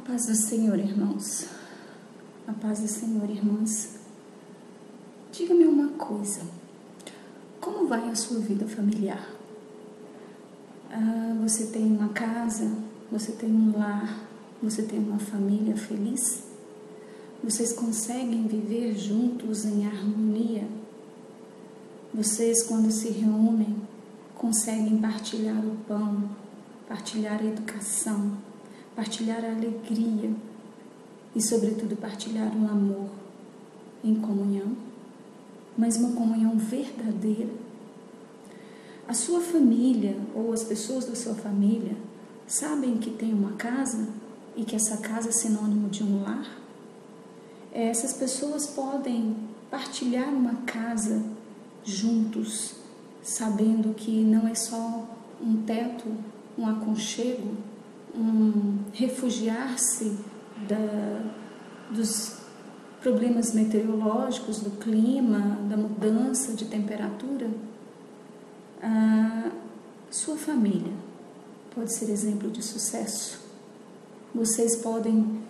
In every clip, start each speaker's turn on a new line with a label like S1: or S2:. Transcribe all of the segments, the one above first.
S1: paz do Senhor, irmãos. A paz do Senhor, irmãs. Diga-me uma coisa. Como vai a sua vida familiar? Você tem uma casa? Você tem um lar? Você tem uma família feliz? Vocês conseguem viver juntos em harmonia? Vocês, quando se reúnem, conseguem partilhar o pão, partilhar a educação, partilhar a alegria e, sobretudo, partilhar o amor em comunhão, mas uma comunhão verdadeira. A sua família ou as pessoas da sua família sabem que tem uma casa e que essa casa é sinônimo de um lar? Essas pessoas podem partilhar uma casa juntos, sabendo que não é só um teto, um aconchego, um refugiar-se dos problemas meteorológicos, do clima, da mudança de temperatura. A sua família pode ser exemplo de sucesso. Vocês podem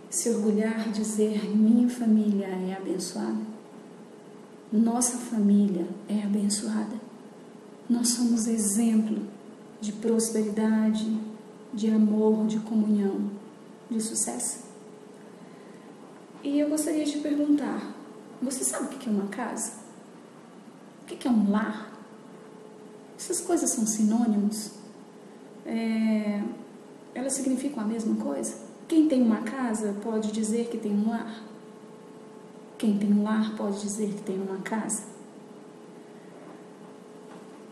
S1: se orgulhar, dizer: minha família é abençoada. Nossa família é abençoada. Nós somos exemplo de prosperidade, de amor, de comunhão, de sucesso. E eu gostaria de perguntar: você sabe o que é uma casa? O que é um lar? Essas coisas são sinônimos? Elas significam a mesma coisa? Quem tem uma casa pode dizer que tem um lar? Quem tem um lar pode dizer que tem uma casa?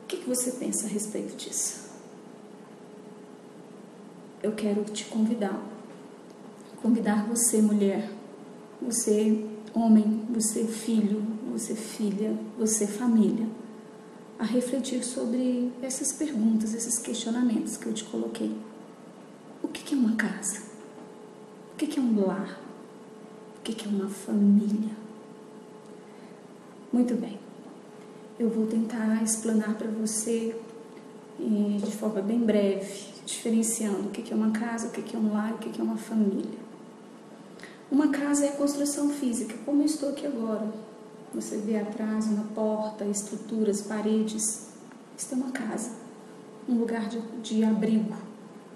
S1: O que você pensa a respeito disso? Eu quero te convidar você, mulher, você, homem, você, filho, você, filha, você, família, a refletir sobre essas perguntas, esses questionamentos que eu te coloquei. O que é uma casa? O que é um lar? O que é uma família? Muito bem, eu vou tentar explanar para você de forma bem breve, diferenciando o que é uma casa, o que é um lar, o que é uma família. Uma casa é a construção física, como eu estou aqui agora. Você vê atrás uma porta, estruturas, paredes. Isso é uma casa, um lugar de abrigo,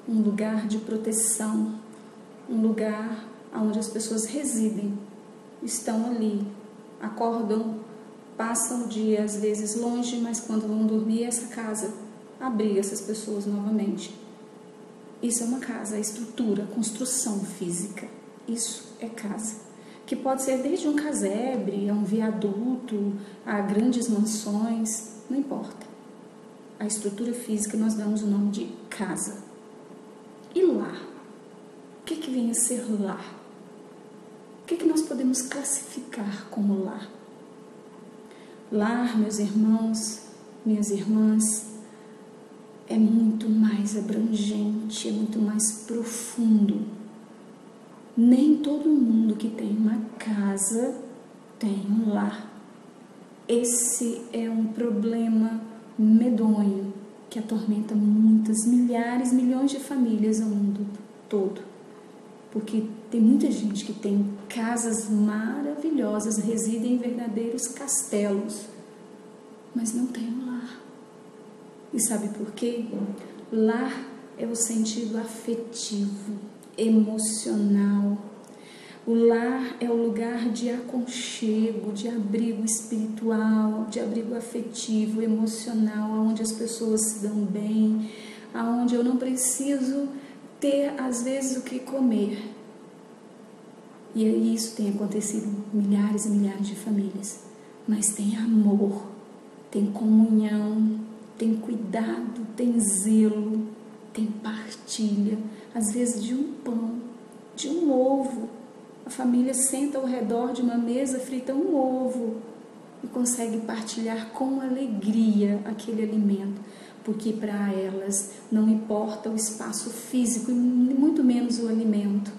S1: um lugar de proteção, um lugar onde as pessoas residem, estão ali, acordam, passam o dia às vezes longe, mas quando vão dormir, essa casa abriga essas pessoas novamente. Isso é uma casa, a estrutura, a construção física. Isso é casa, que pode ser desde um casebre, a um viaduto, a grandes mansões, não importa. A estrutura física nós damos o nome de casa. E lar? O que vem a ser lar? O que nós podemos classificar como lar? Lar, meus irmãos, minhas irmãs, é muito mais abrangente, é muito mais profundo. Nem todo mundo que tem uma casa tem um lar. Esse é um problema medonho que atormenta muitas, milhares, milhões de famílias no mundo todo. Porque tem muita gente que tem casas maravilhosas, residem em verdadeiros castelos, mas não tem um lar. E sabe por quê? Lar é o sentido afetivo, emocional. O lar é o lugar de aconchego, de abrigo espiritual, de abrigo afetivo, emocional, onde as pessoas se dão bem, onde eu não preciso ter, às vezes, o que comer. E isso tem acontecido em milhares e milhares de famílias. Mas tem amor, tem comunhão, tem cuidado, tem zelo, tem partilha, às vezes de um pão, de um ovo. A família senta ao redor de uma mesa, frita um ovo e consegue partilhar com alegria aquele alimento, porque para elas não importa o espaço físico e muito menos o alimento.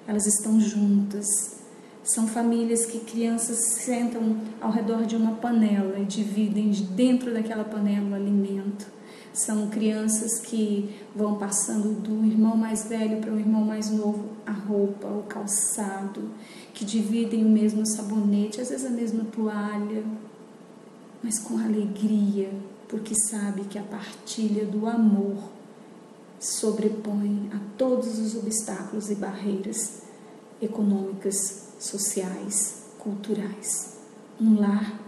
S1: Elas estão juntas. São famílias que crianças sentam ao redor de uma panela e dividem dentro daquela panela o alimento. São crianças que vão passando do irmão mais velho para o irmão mais novo a roupa, o calçado, que dividem o mesmo sabonete, às vezes a mesma toalha, mas com alegria, porque sabe que a partilha do amor sobrepõe a todos os obstáculos e barreiras econômicas, sociais, culturais. Um lar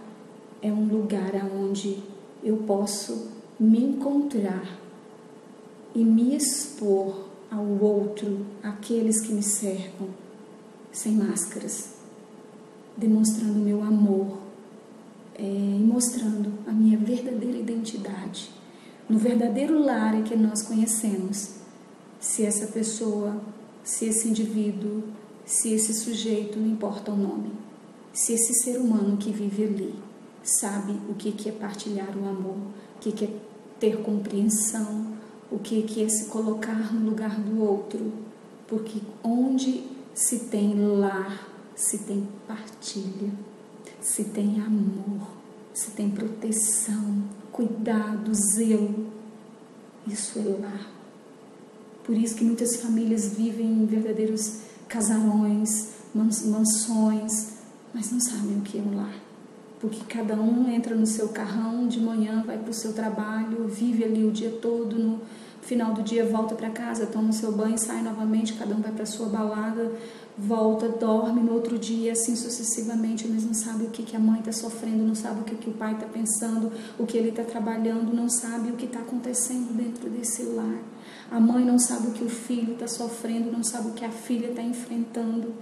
S1: é um lugar onde eu posso me encontrar e me expor ao outro, àqueles que me cercam, sem máscaras, demonstrando meu amor e mostrando a minha verdadeira identidade. No verdadeiro lar que nós conhecemos, se essa pessoa, se esse indivíduo, se esse sujeito, não importa o nome, se esse ser humano que vive ali sabe o que é partilhar o amor, o que é ter compreensão, o que é se colocar no lugar do outro, porque onde se tem lar, se tem partilha, se tem amor, se tem proteção, cuidado, zelo, isso é lar. Por isso que muitas famílias vivem em verdadeiros casarões, mansões, mas não sabem o que é um lar. Porque cada um entra no seu carrão de manhã, vai para o seu trabalho, vive ali o dia todo, no final do dia volta para casa, toma o seu banho, sai novamente, cada um vai para a sua balada, volta, dorme no outro dia, assim sucessivamente, mas não sabe o que a mãe está sofrendo, não sabe o que o pai está pensando, o que ele está trabalhando, não sabe o que está acontecendo dentro desse lar. A mãe não sabe o que o filho está sofrendo, não sabe o que a filha está enfrentando.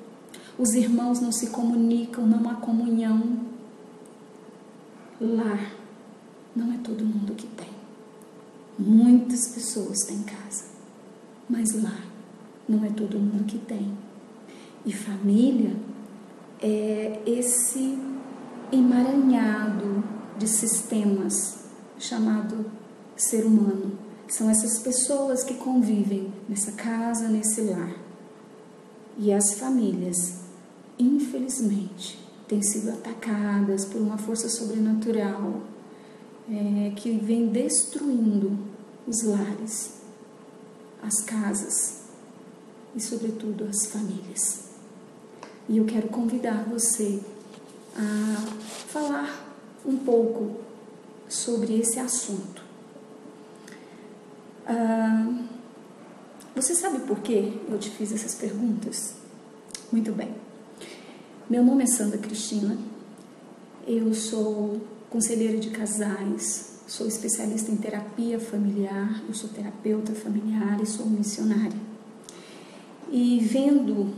S1: Os irmãos não se comunicam, não há comunhão. Lar não é todo mundo que tem. Muitas pessoas têm casa, mas lar não é todo mundo que tem. E família é esse emaranhado de sistemas chamado ser humano. São essas pessoas que convivem nessa casa, nesse lar. E as famílias, infelizmente, têm sido atacadas por uma força sobrenatural que vem destruindo os lares, as casas e, sobretudo, as famílias. E eu quero convidar você a falar um pouco sobre esse assunto. Você sabe por que eu te fiz essas perguntas? Muito bem. Meu nome é Sandra Cristina, eu sou conselheira de casais, sou especialista em terapia familiar, eu sou terapeuta familiar e sou missionária. E vendo,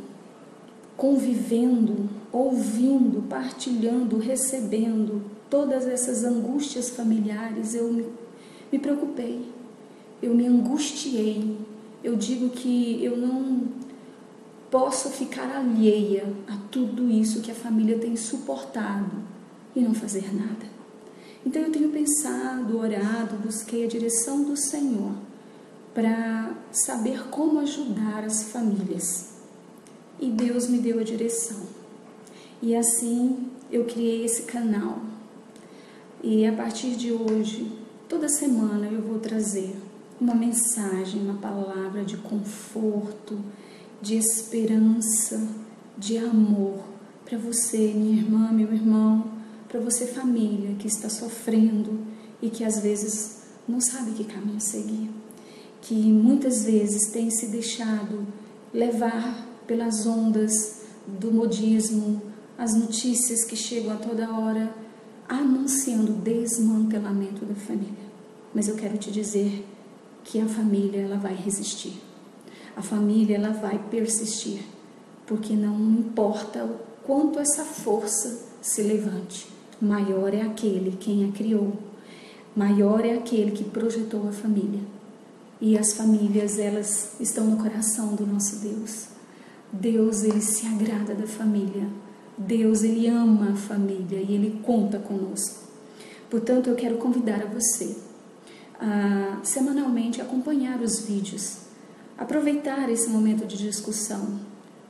S1: convivendo, ouvindo, partilhando, recebendo todas essas angústias familiares, eu me preocupei, eu me angustiei. Eu digo que eu não posso ficar alheia a tudo isso que a família tem suportado e não fazer nada. Então eu tenho pensado, orado, busquei a direção do Senhor para saber como ajudar as famílias. E Deus me deu a direção. E assim eu criei esse canal. E a partir de hoje, toda semana eu vou trazer uma mensagem, uma palavra de conforto, de esperança, de amor para você, minha irmã, meu irmão, para você, família que está sofrendo e que às vezes não sabe que caminho seguir, que muitas vezes tem se deixado levar pelas ondas do modismo, as notícias que chegam a toda hora anunciando o desmantelamento da família. Mas eu quero te dizer que a família ela vai resistir. A família ela vai persistir, porque não importa o quanto essa força se levante, maior é aquele quem a criou, maior é aquele que projetou a família. E as famílias elas estão no coração do nosso Deus. Deus ele se agrada da família. Deus ele ama a família e ele conta conosco. Portanto, eu quero convidar a você a semanalmente acompanhar os vídeos, aproveitar esse momento de discussão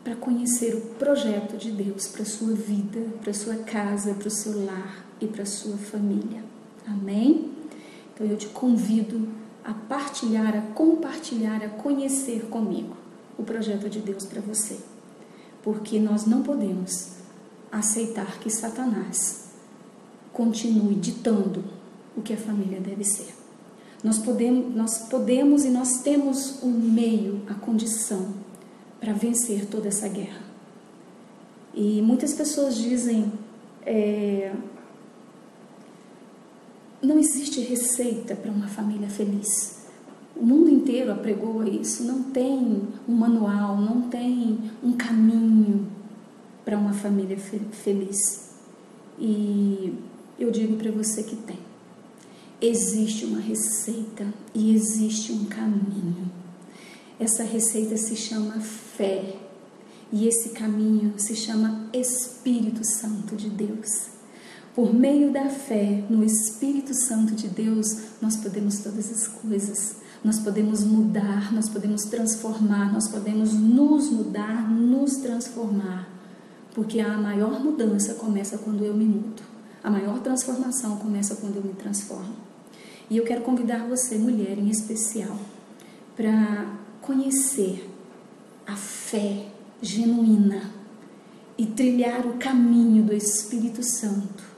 S1: para conhecer o projeto de Deus para a sua vida, para a sua casa, para o seu lar e para a sua família. Amém? Então eu te convido a partilhar, a compartilhar, a conhecer comigo o projeto de Deus para você. Porque nós não podemos aceitar que Satanás continue ditando o que a família deve ser. Nós podemos e nós temos o meio, a condição para vencer toda essa guerra. E muitas pessoas dizem, não existe receita para uma família feliz. O mundo inteiro apregoa isso. Não tem um manual, não tem um caminho para uma família feliz. E eu digo para você que tem. Existe uma receita e existe um caminho. Essa receita se chama fé. E esse caminho se chama Espírito Santo de Deus. Por meio da fé no Espírito Santo de Deus, nós podemos todas as coisas. Nós podemos mudar, nós podemos transformar, nós podemos nos mudar, nos transformar. Porque a maior mudança começa quando eu me mudo. A maior transformação começa quando eu me transformo. E eu quero convidar você, mulher em especial, para conhecer a fé genuína e trilhar o caminho do Espírito Santo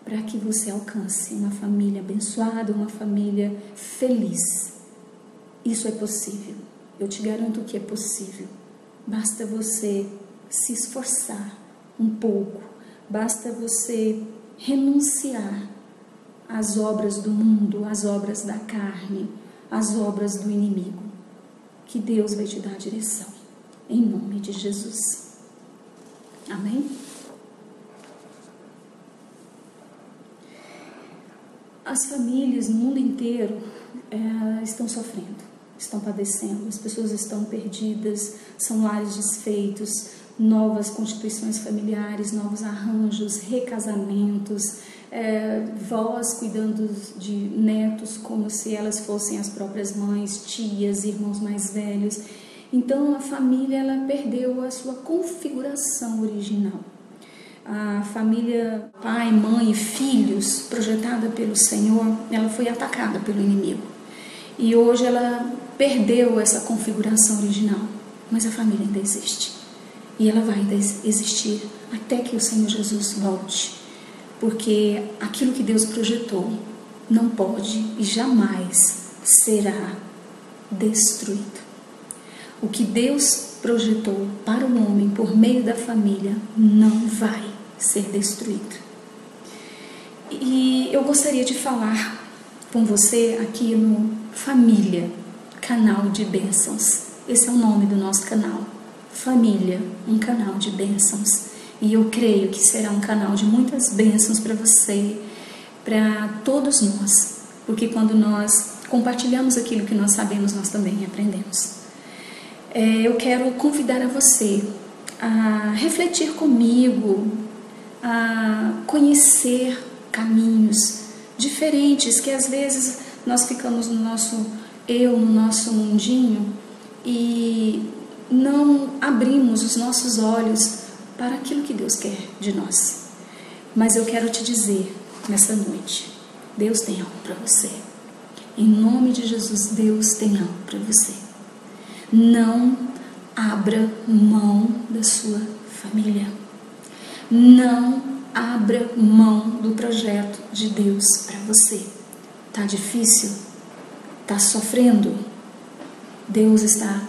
S1: para que você alcance uma família abençoada, uma família feliz. Isso é possível. Eu te garanto que é possível. Basta você se esforçar um pouco. Basta você renunciar às obras do mundo, às obras da carne, às obras do inimigo. Que Deus vai te dar a direção. Em nome de Jesus. Amém? As famílias no mundo inteiro estão sofrendo, estão padecendo, as pessoas estão perdidas, são lares desfeitos, novas constituições familiares, novos arranjos, recasamentos, vós cuidando de netos como se elas fossem as próprias mães, tias, irmãos mais velhos. Então a família ela perdeu a sua configuração original. A família pai, mãe e filhos, projetada pelo Senhor, ela foi atacada pelo inimigo. E hoje ela perdeu essa configuração original, mas a família ainda existe. E ela vai ainda existir até que o Senhor Jesus volte. Porque aquilo que Deus projetou não pode e jamais será destruído. O que Deus projetou para o homem por meio da família não vai ser destruído. E eu gostaria de falar com você aqui no Família, canal de bênçãos. Esse é o nome do nosso canal. Família, um canal de bênçãos. E eu creio que será um canal de muitas bênçãos para você, para todos nós. Porque quando nós compartilhamos aquilo que nós sabemos, nós também aprendemos. Eu quero convidar a você a refletir comigo, a conhecer caminhos diferentes, que às vezes nós ficamos no nosso eu, no nosso mundinho e não abrimos os nossos olhos para aquilo que Deus quer de nós. Mas eu quero te dizer nessa noite, Deus tem algo para você. Em nome de Jesus, Deus tem algo para você. Não abra mão da sua família. Não abra mão do projeto de Deus para você. Tá difícil? Tá sofrendo? Deus está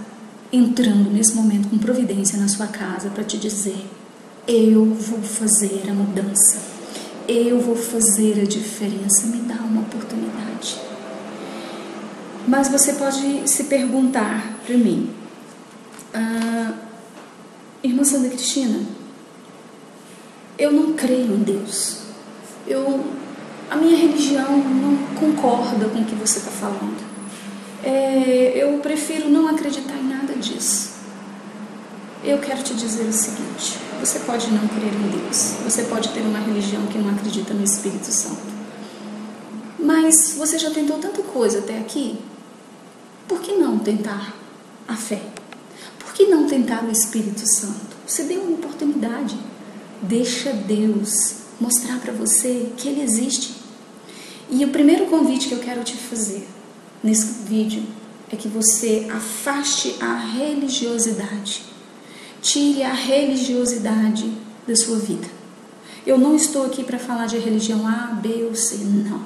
S1: entrando nesse momento com providência na sua casa para te dizer: eu vou fazer a mudança. Eu vou fazer a diferença. Me dá uma oportunidade. Mas você pode se perguntar para mim: irmã Sandra Cristina, eu não creio em Deus. A minha religião não concorda com o que você está falando. Eu prefiro não acreditar em nada disso. Eu quero te dizer o seguinte: você pode não crer em Deus, você pode ter uma religião que não acredita no Espírito Santo, mas você já tentou tanta coisa até aqui. Por que não tentar a fé? Por que não tentar o Espírito Santo? Você deu uma oportunidade. Deixa Deus mostrar para você que Ele existe. E o primeiro convite que eu quero te fazer nesse vídeo é que você afaste a religiosidade. Tire a religiosidade da sua vida. Eu não estou aqui para falar de religião A, B ou C, não.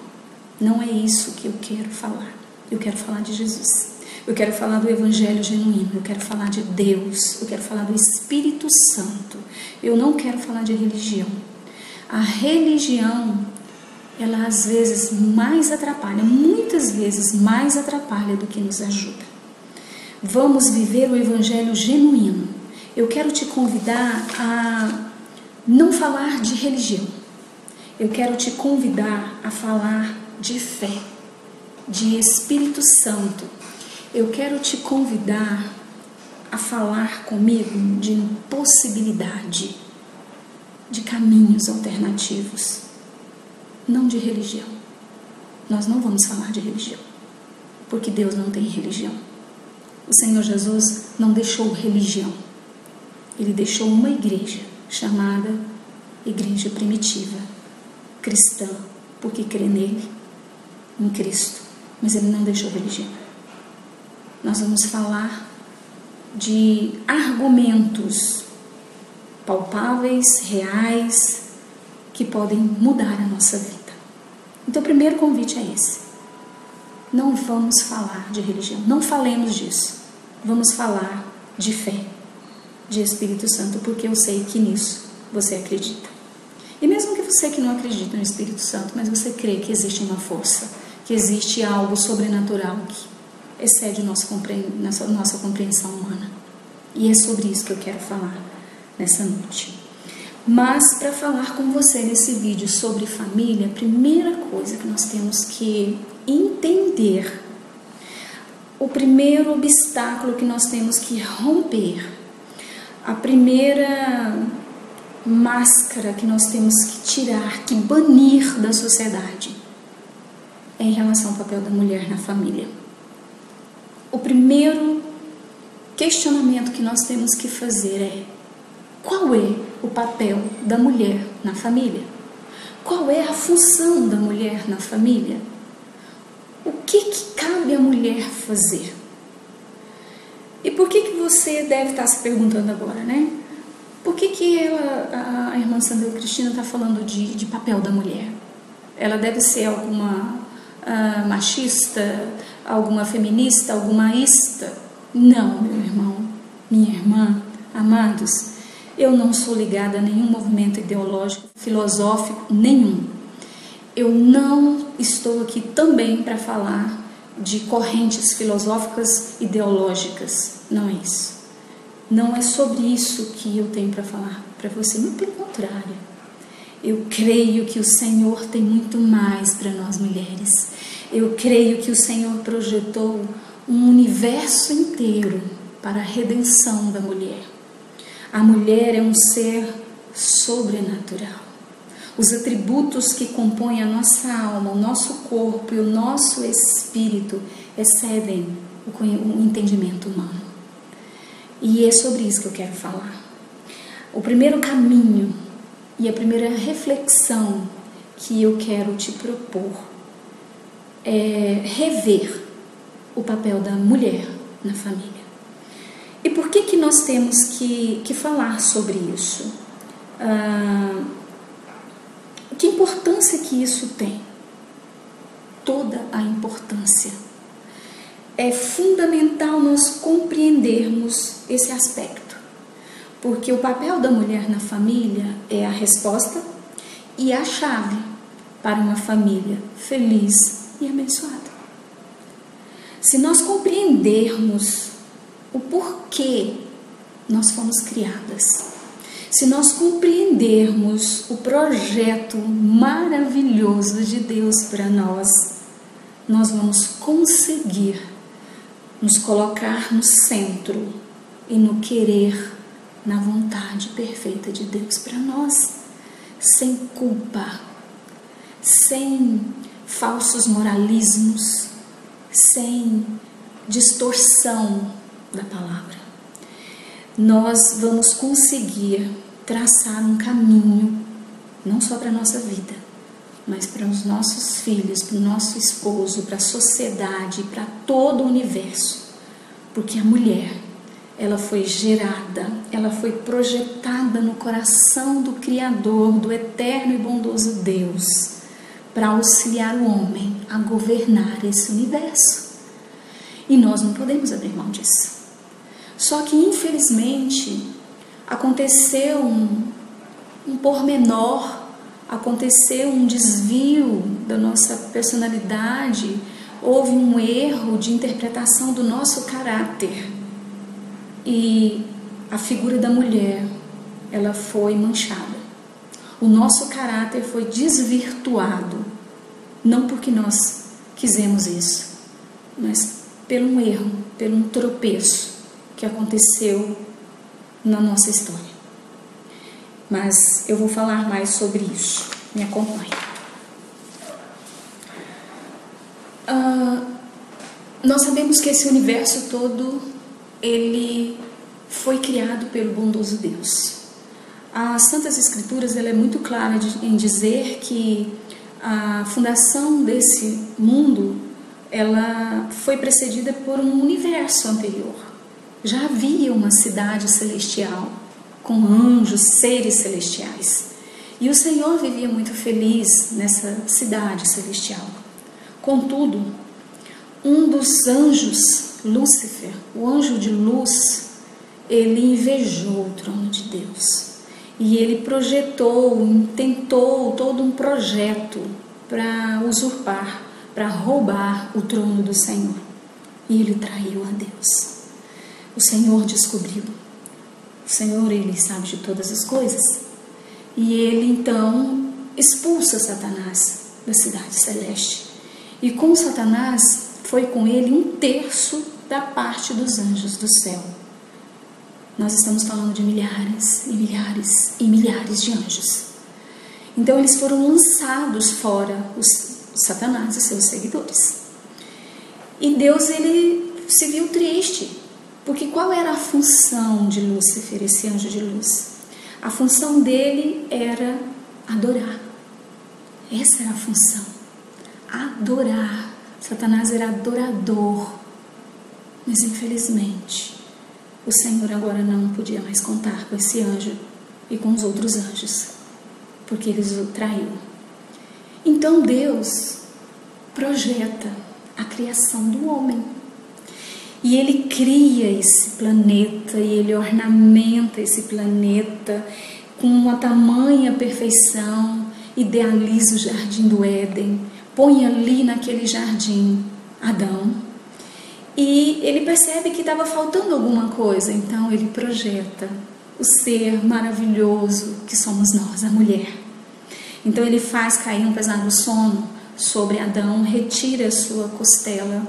S1: Não é isso que eu quero falar. Eu quero falar de Jesus. Eu quero falar do Evangelho genuíno. Eu quero falar de Deus. Eu quero falar do Espírito Santo. Eu não quero falar de religião. A religião, ela às vezes mais atrapalha, muitas vezes mais atrapalha do que nos ajuda. Vamos viver o Evangelho genuíno. Eu quero te convidar a não falar de religião. Eu quero te convidar a falar de fé, de Espírito Santo. Eu quero te convidar a falar comigo de possibilidade, de caminhos alternativos, não de religião. Nós não vamos falar de religião, porque Deus não tem religião. O Senhor Jesus não deixou religião. Ele deixou uma igreja chamada Igreja Primitiva, cristã, porque crê nele, em Cristo, mas ele não deixou religião. Nós vamos falar de argumentos palpáveis, reais, que podem mudar a nossa vida. Então, o primeiro convite é esse. Não vamos falar de religião, não falemos disso. Vamos falar de fé, de Espírito Santo, porque eu sei que nisso você acredita. E mesmo que você que não acredita no Espírito Santo, mas você crê que existe uma força, que existe algo sobrenatural que excede nossa compreensão humana. E é sobre isso que eu quero falar nessa noite. Mas para falar com você nesse vídeo sobre família, a primeira coisa que nós temos que entender, o primeiro obstáculo que nós temos que romper, a primeira máscara que nós temos que tirar, que banir da sociedade, é em relação ao papel da mulher na família. O primeiro questionamento que nós temos que fazer é: qual é o papel da mulher na família? Qual é a função da mulher na família? O que cabe à mulher fazer? E por que você deve estar se perguntando agora, né? Por que a irmã Sandra Cristina está falando de papel da mulher? Ela deve ser alguma machista, alguma feminista, alguma ista? Não, meu irmão, minha irmã, amados, eu não sou ligada a nenhum movimento ideológico, filosófico, nenhum. Eu não estou aqui também para falar de correntes filosóficas ideológicas, não é isso. Não é sobre isso que eu tenho para falar para você, muito pelo contrário. Eu creio que o Senhor tem muito mais para nós mulheres. Eu creio que o Senhor projetou um universo inteiro para a redenção da mulher. A mulher é um ser sobrenatural. Os atributos que compõem a nossa alma, o nosso corpo e o nosso espírito excedem o entendimento humano. E é sobre isso que eu quero falar. O primeiro caminho e a primeira reflexão que eu quero te propor é rever o papel da mulher na família. E por que nós temos que falar sobre isso? Que importância que isso tem? Toda a importância. É fundamental nós compreendermos esse aspecto, porque o papel da mulher na família é a resposta e a chave para uma família feliz e abençoada. Se nós compreendermos o porquê nós fomos criadas, se nós compreendermos o projeto maravilhoso de Deus para nós, nós vamos conseguir nos colocar no centro e no querer, na vontade perfeita de Deus para nós, sem culpa, sem falsos moralismos, sem distorção da palavra. Nós vamos conseguir traçar um caminho, não só para a nossa vida, mas para os nossos filhos, para o nosso esposo, para a sociedade, para todo o universo. Porque a mulher, ela foi gerada, ela foi projetada no coração do Criador, do eterno e bondoso Deus, para auxiliar o homem a governar esse universo. E nós não podemos abrir mão disso. Só que, infelizmente, aconteceu um pormenor, aconteceu um desvio da nossa personalidade, houve um erro de interpretação do nosso caráter. E a figura da mulher, ela foi manchada. O nosso caráter foi desvirtuado, não porque nós quisemos isso, mas pelo um erro, pelo um tropeço que aconteceu na nossa história. Mas eu vou falar mais sobre isso. Me acompanhe. Nós sabemos que esse universo todo, ele foi criado pelo bondoso Deus. As Santas Escrituras, ela é muito clara em dizer que a fundação desse mundo, ela foi precedida por um universo anterior. Já havia uma cidade celestial, com anjos, seres celestiais. E o Senhor vivia muito feliz nessa cidade celestial. Contudo, um dos anjos, Lúcifer, o anjo de luz, ele invejou o trono de Deus. E ele projetou, tentou todo um projeto para usurpar, para roubar o trono do Senhor. E ele traiu a Deus. O Senhor descobriu. O Senhor, ele sabe de todas as coisas. E ele então expulsa Satanás da cidade celeste. E com Satanás foi com ele 1/3 da parte dos anjos do céu. Nós estamos falando de milhares e milhares e milhares de anjos. Então eles foram lançados fora, os Satanás e seus seguidores. E Deus, ele se viu triste, porque qual era a função de Lúcifer, esse anjo de luz? A função dele era adorar. Essa era a função, adorar. Satanás era adorador, mas infelizmente o Senhor agora não podia mais contar com esse anjo e com os outros anjos, porque eles o traíram. Então Deus projeta a criação do homem. E ele cria esse planeta, e ele ornamenta esse planeta com uma tamanha perfeição, idealiza o jardim do Éden, põe ali naquele jardim Adão, e ele percebe que estava faltando alguma coisa, então ele projeta o ser maravilhoso que somos nós, a mulher. Então ele faz cair um pesado sono sobre Adão, retira a sua costela,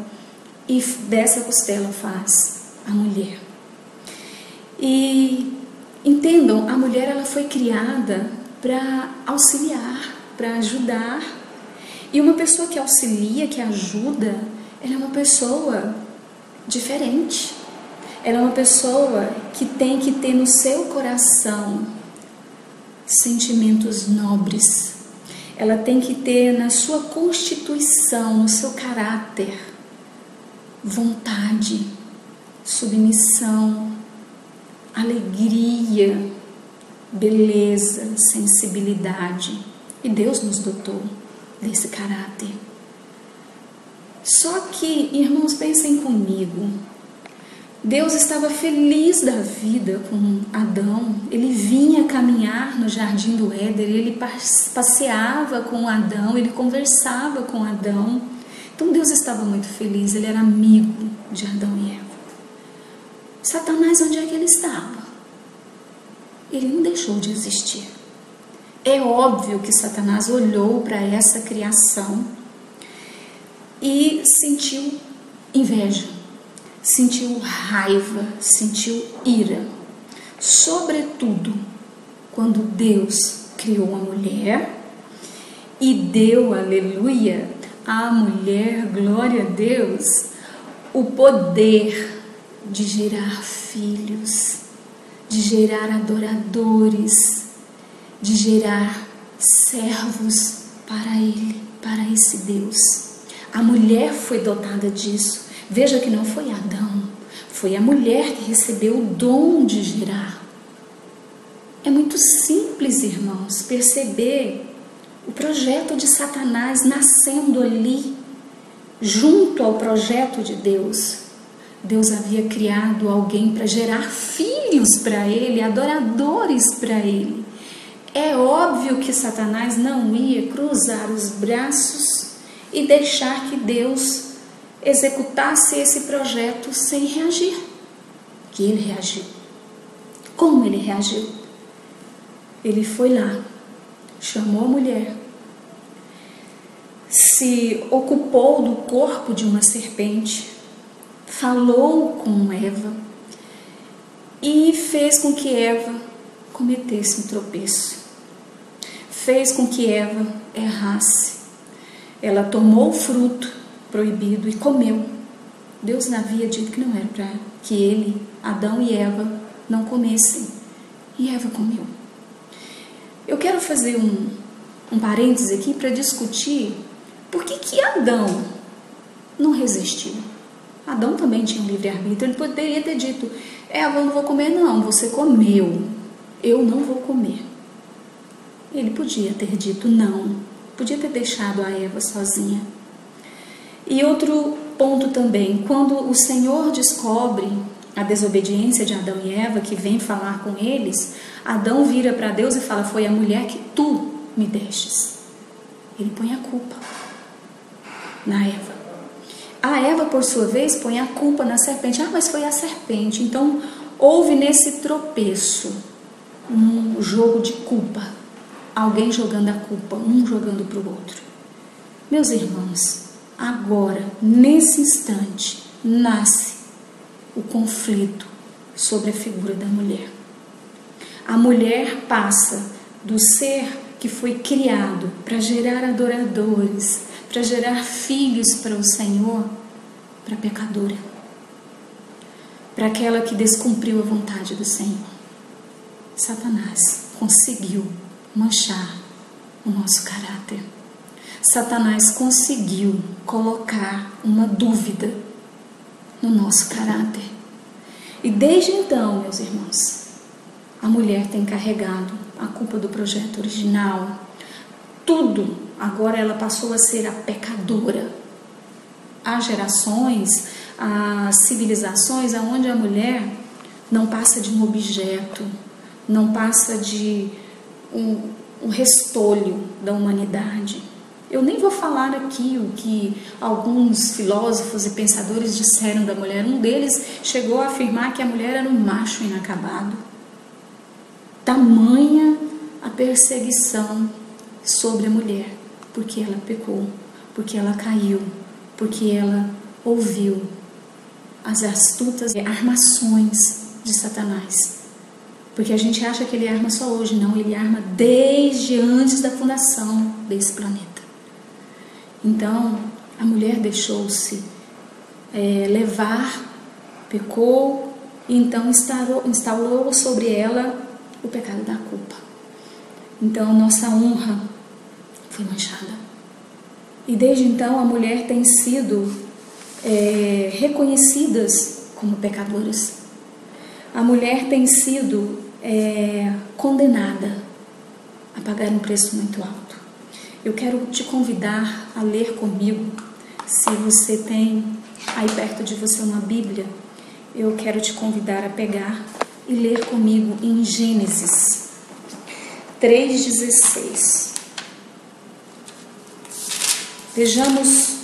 S1: e dessa costela faz a mulher. E entendam, a mulher, ela foi criada para auxiliar, para ajudar. E uma pessoa que auxilia, que ajuda, ela é uma pessoa diferente. Ela é uma pessoa que tem que ter no seu coração sentimentos nobres. Ela tem que ter na sua constituição, no seu caráter, vontade, submissão, alegria, beleza, sensibilidade. E Deus nos dotou desse caráter. Só que, irmãos, pensem comigo, Deus estava feliz da vida com Adão. Ele vinha caminhar no jardim do Éden, ele passeava com Adão, ele conversava com Adão. Então Deus estava muito feliz, ele era amigo de Adão e Eva. Satanás, onde é que ele estava? Ele não deixou de existir. É óbvio que Satanás olhou para essa criação e sentiu inveja, sentiu raiva, sentiu ira. Sobretudo, quando Deus criou a mulher e deu, aleluia, à mulher, glória a Deus, o poder de gerar filhos, de gerar adoradores, de gerar servos para ele, para esse Deus. A mulher foi dotada disso. Veja que não foi Adão, foi a mulher que recebeu o dom de gerar. É muito simples, irmãos, perceber o projeto de Satanás nascendo ali, junto ao projeto de Deus. Deus havia criado alguém para gerar filhos para ele, adoradores para ele. É óbvio que Satanás não ia cruzar os braços e deixar que Deus executasse esse projeto sem reagir. Que ele reagiu. Como ele reagiu? Ele foi lá, chamou a mulher, se ocupou do corpo de uma serpente, falou com Eva e fez com que Eva cometesse um tropeço. Fez com que Eva errasse. Ela tomou o fruto proibido e comeu. Deus havia dito que não era para que ele, Adão e Eva, não comessem. E Eva comeu. Eu quero fazer um parêntese aqui para discutir por que Adão não resistiu. Adão também tinha um livre-arbítrio. Ele poderia ter dito: Eva, eu não vou comer não, você comeu, eu não vou comer. Ele podia ter dito não, podia ter deixado a Eva sozinha. E outro ponto também, quando o Senhor descobre a desobediência de Adão e Eva, que vem falar com eles, Adão vira para Deus e fala: foi a mulher que tu me destes. Ele põe a culpa na Eva. A Eva, por sua vez, põe a culpa na serpente. Mas foi a serpente. Então, houve nesse tropeço um jogo de culpa. Alguém jogando a culpa, um jogando para o outro. Meus irmãos, agora, nesse instante, nasce o conflito sobre a figura da mulher. A mulher passa do ser que foi criado para gerar adoradores, para gerar filhos para o Senhor, para a pecadora, para aquela que descumpriu a vontade do Senhor. Satanás conseguiu manchar o nosso caráter. Satanás conseguiu colocar uma dúvida no nosso caráter. E desde então, meus irmãos, a mulher tem carregado a culpa do projeto original. Tudo, agora ela passou a ser a pecadora. Há gerações, há civilizações onde a mulher não passa de um objeto, não passa de um restolho da humanidade. Eu nem vou falar aqui o que alguns filósofos e pensadores disseram da mulher. Um deles chegou a afirmar que a mulher era um macho inacabado. Tamanha a perseguição sobre a mulher, porque ela pecou, porque ela caiu, porque ela ouviu as astutas armações de Satanás. Porque a gente acha que ele arma só hoje. Não, ele arma desde antes da fundação desse planeta. Então, a mulher deixou-se levar, pecou, e então instaurou sobre ela o pecado da culpa. Então, nossa honra foi manchada. E desde então, a mulher tem sido reconhecidas como pecadoras. A mulher tem sido condenada a pagar um preço muito alto. Eu quero te convidar a ler comigo, se você tem aí perto de você uma Bíblia, eu quero te convidar a pegar e ler comigo em Gênesis 3,16. Vejamos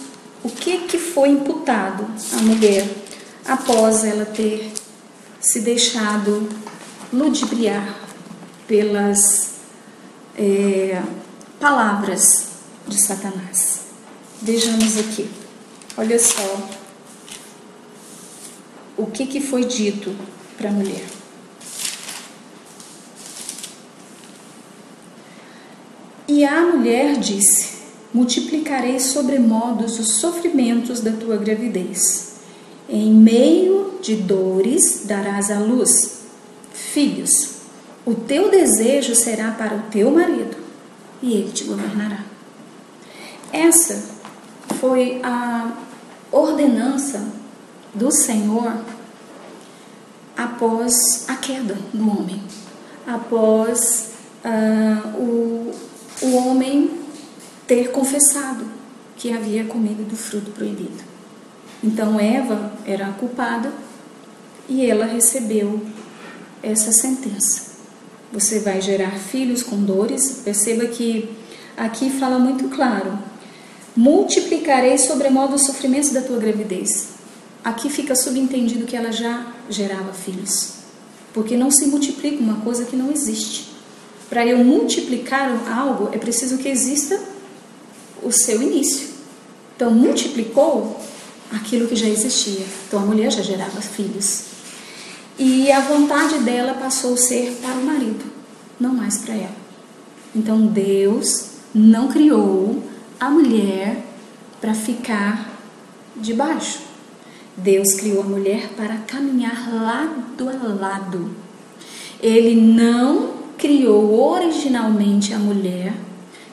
S1: o que foi imputado à mulher após ela ter se deixado ludibriar pelas palavras de Satanás. Vejamos aqui, olha só o que foi dito para a mulher. E a mulher disse: multiplicarei sobremodos os sofrimentos da tua gravidez. Em meio de dores darás à luz filhos. O teu desejo será para o teu marido, e ele te governará. essa foi a ordenança do Senhor após a queda do homem, após o homem ter confessado que havia comido do fruto proibido. Então Eva era a culpada e ela recebeu essa sentença. Você vai gerar filhos com dores. Perceba que aqui fala muito claro: multiplicarei sobremodo os sofrimentos da tua gravidez. Aqui fica subentendido que ela já gerava filhos, porque não se multiplica uma coisa que não existe. Para eu multiplicar algo, é preciso que exista o seu início. Então, multiplicou aquilo que já existia. Então, a mulher já gerava filhos. E a vontade dela passou a ser para o marido, não mais para ela. Então, Deus não criou a mulher para ficar debaixo. Deus criou a mulher para caminhar lado a lado. Ele não criou originalmente a mulher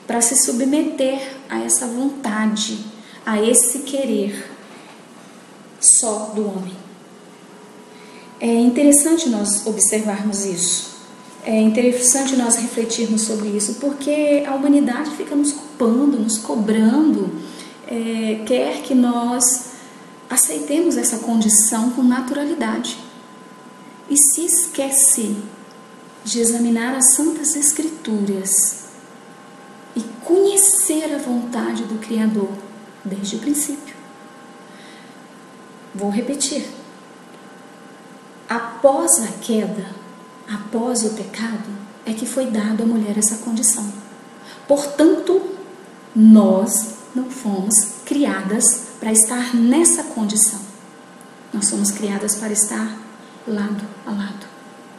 S1: para se submeter a essa vontade, a esse querer só do homem. É interessante nós observarmos isso. É interessante nós refletirmos sobre isso, porque a humanidade fica nos culpando, nos cobrando, quer que nós aceitemos essa condição com naturalidade e se esquece de examinar as Santas Escrituras e conhecer a vontade do Criador desde o princípio. Vou repetir. Após a queda, após o pecado, é que foi dado à mulher essa condição. Portanto, nós não fomos criadas para estar nessa condição. Nós somos criadas para estar lado a lado,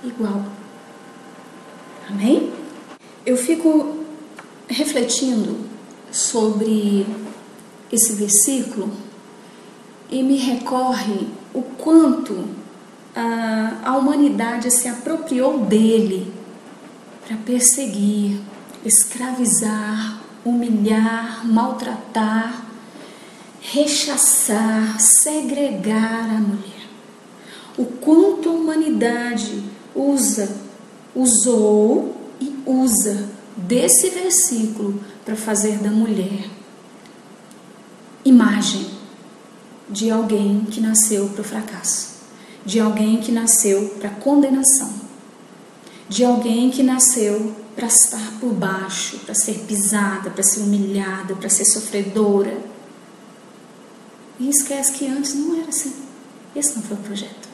S1: igual. Amém? Eu fico refletindo sobre esse versículo e me recorre o quanto a humanidade se apropriou dele para perseguir, escravizar, humilhar, maltratar, rechaçar, segregar a mulher. O quanto a humanidade usou e usa desse versículo para fazer da mulher imagem de alguém que nasceu para o fracasso, de alguém que nasceu para condenação, de alguém que nasceu para estar por baixo, para ser pisada, para ser humilhada, para ser sofredora. E esquece que antes não era assim. Esse não foi o projeto.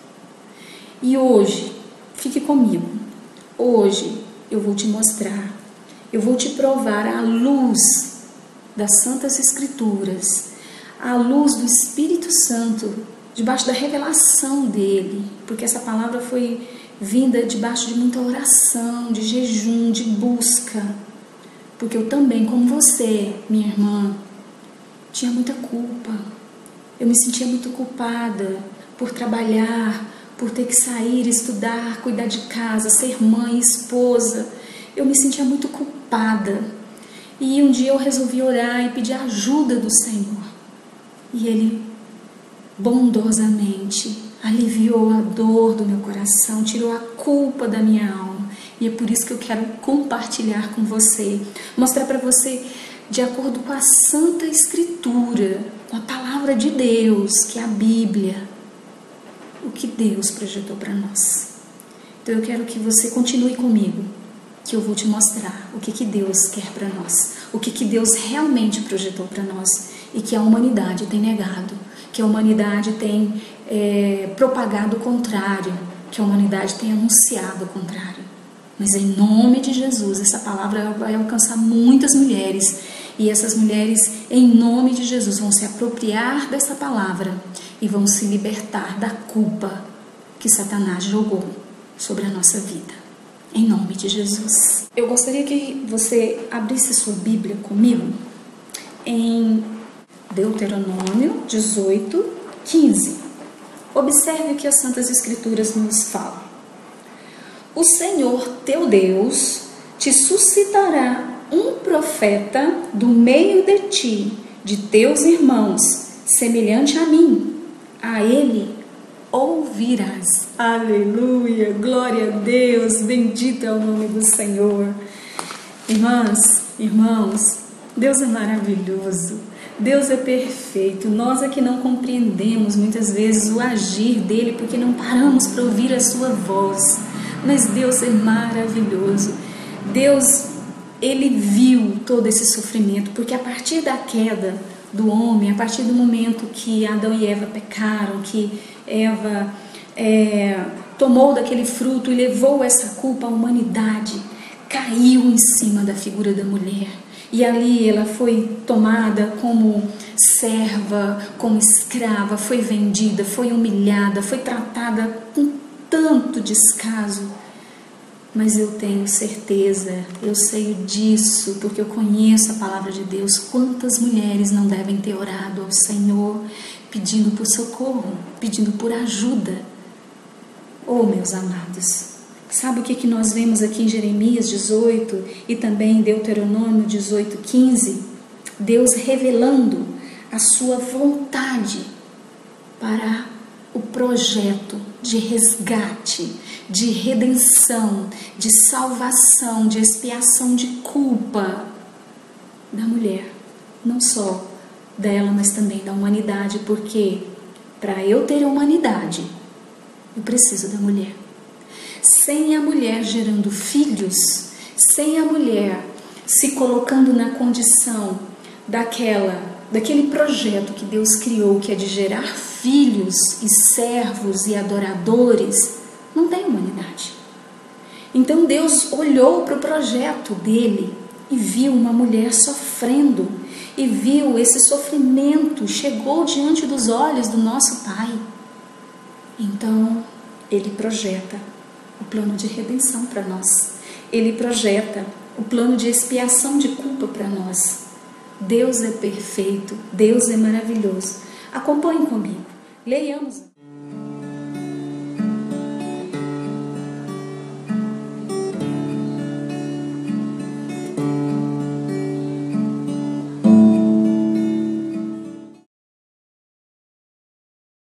S1: E hoje, fique comigo, hoje eu vou te mostrar, eu vou te provar à luz das Santas Escrituras, à luz do Espírito Santo, debaixo da revelação dele, porque essa palavra foi vinda debaixo de muita oração, de jejum, de busca, porque eu também, como você, minha irmã, tinha muita culpa. Eu me sentia muito culpada por trabalhar, por ter que sair, estudar, cuidar de casa, ser mãe, esposa. Eu me sentia muito culpada. E um dia eu resolvi orar e pedir ajuda do Senhor. E Ele bondosamente aliviou a dor do meu coração, tirou a culpa da minha alma. E é por isso que eu quero compartilhar com você, mostrar para você, de acordo com a Santa Escritura, com a palavra de Deus, que é a Bíblia, o que Deus projetou para nós. Então eu quero que você continue comigo, que eu vou te mostrar o que Deus quer para nós, o que Deus realmente projetou para nós e que a humanidade tem negado, que a humanidade tem propagado o contrário, que a humanidade tem anunciado o contrário. Mas em nome de Jesus, essa palavra vai alcançar muitas mulheres, e essas mulheres, em nome de Jesus, vão se apropriar dessa palavra e vão se libertar da culpa que Satanás jogou sobre a nossa vida. Em nome de Jesus. Eu gostaria que você abrisse sua Bíblia comigo em Deuteronômio 18:15. Observe o que as Santas Escrituras nos falam. O Senhor teu Deus te suscitará um profeta do meio de ti, de teus irmãos, semelhante a mim, a ele ouvirás. Aleluia, glória a Deus, bendito é o nome do Senhor. Irmãs, irmãos, Deus é maravilhoso, Deus é perfeito. Nós é que não compreendemos muitas vezes o agir dele porque não paramos para ouvir a sua voz, mas Deus é maravilhoso. Deus, ele viu todo esse sofrimento, porque a partir da queda do homem, a partir do momento que Adão e Eva pecaram, que Eva tomou daquele fruto e levou essa culpa à humanidade, caiu em cima da figura da mulher. E ali ela foi tomada como serva, como escrava, foi vendida, foi humilhada, foi tratada com tanto descaso. Mas eu tenho certeza, eu sei disso, porque eu conheço a palavra de Deus. Quantas mulheres não devem ter orado ao Senhor, pedindo por socorro, pedindo por ajuda? Oh, meus amados, sabe o que nós vemos aqui em Jeremias 18 e também em Deuteronômio 18:15? Deus revelando a sua vontade para o projeto de resgate, de redenção, de salvação, de expiação de culpa da mulher, não só dela, mas também da humanidade, porque para eu ter a humanidade, eu preciso da mulher. Sem a mulher gerando filhos, sem a mulher se colocando na condição daquele projeto que Deus criou, que é de gerar filhos e servos e adoradores, não tem humanidade. Então Deus olhou para o projeto dele e viu uma mulher sofrendo, e viu esse sofrimento, chegou diante dos olhos do nosso Pai. Então ele projeta o plano de redenção para nós, ele projeta o plano de expiação de culpa para nós. Deus é perfeito, Deus é maravilhoso. Acompanhe comigo, leiamos.